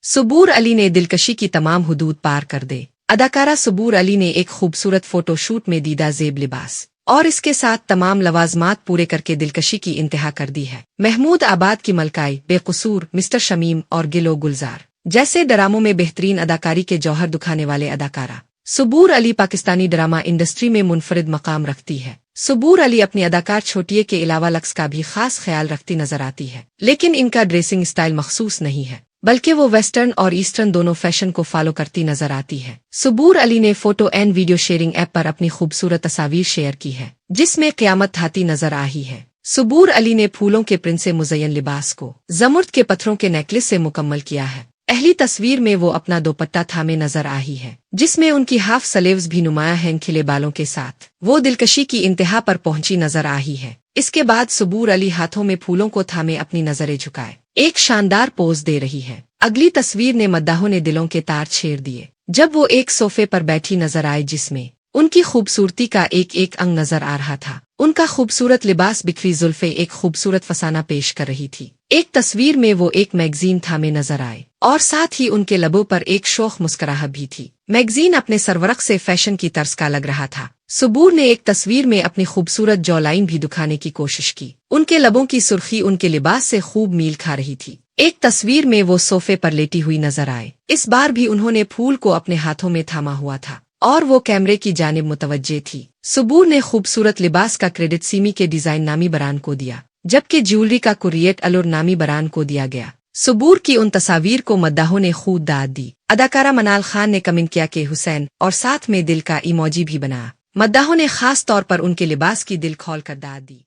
सबूर अली ने दिलकशी की तमाम हुदूद पार कर दे। अदाकारा सबूर अली ने एक खूबसूरत फोटोशूट में दीदा ज़ेब लिबास और इसके साथ तमाम लवाजमात पूरे करके दिलकशी की इंतहा कर दी है। महमूद आबाद की मलकाई, बेकसूर, मिस्टर शमीम और गिलो गुलजार जैसे ड्रामों में बेहतरीन अदाकारी के जौहर दिखाने वाले अदाकारा सबूर अली पाकिस्तानी ड्रामा इंडस्ट्री में मुनफरिद मकाम रखती है। सबूर अली अपनी अदाकार छोटिए के अलावा लक्स का भी खास ख्याल रखती नजर आती है, लेकिन इनका ड्रेसिंग स्टाइल मखसूस नहीं है, बल्कि वो वेस्टर्न और ईस्टर्न दोनों फैशन को फॉलो करती नजर आती है। सबूर अली ने photo and video sharing app पर अपनी खूबसूरत तस्वीर शेयर की है, जिसमें क़यामत हाती नजर आ रही है। सबूर अली ने फूलों के प्रिंट से मुज़य्यन लिबास को ज़मुर्द के पत्थरों के नेकलेस से मुकम्मल किया है। पहली तस्वीर में वो अपना दुपट्टा थामे नजर आ रही है, जिसमें उनकी हाफ स्लीव्स भी नुमाया हैं। खिले बालों के साथ वो दिलकशी की इंतहा पर पहुंची नजर आ रही है। इसके बाद सबूर अली हाथों में फूलों को थामे अपनी नजरें झुकाए एक शानदार पोज दे रही है। अगली तस्वीर ने मद्दाहों ने दिलों के तार छेड़ दिए जब वो एक सोफे पर बैठी नजर आए, जिसमें उनकी खूबसूरती का एक एक अंग नजर आ रहा था। उनका खूबसूरत लिबास बिखरी जुल्फे एक खूबसूरत फसाना पेश कर रही थी। एक तस्वीर में वो एक मैगजीन थामे नजर आए और साथ ही उनके लबों पर एक शोख मुस्कुराहट भी थी। मैगजीन अपने सरवरक से फैशन की तर्ज का लग रहा था। सबूर ने एक तस्वीर में अपनी खूबसूरत जॉलाइन भी दिखाने की कोशिश की। उनके लबों की सुर्खी उनके लिबास से खूब मील खा रही थी। एक तस्वीर में वो सोफे पर लेटी हुई नजर आए। इस बार भी उन्होंने फूल को अपने हाथों में थामा हुआ था और वो कैमरे की जानिब मुतवज्जे थी। सबूर ने खूबसूरत लिबास का क्रेडिट सीमी के डिजाइन नामी बरान को दिया, जबकि ज्वेलरी का कुरियत अलुर नामी बरान को दिया गया। सबूर की उन तस्वीर को मद्दाहों ने खूब दाद दी। अदाकारा मनाल खान ने कमेंट किया कि हुसैन और साथ में दिल का इमोजी भी बना। मद्दाहों ने खास तौर पर उनके लिबास की दिल खोल कर दाद दी।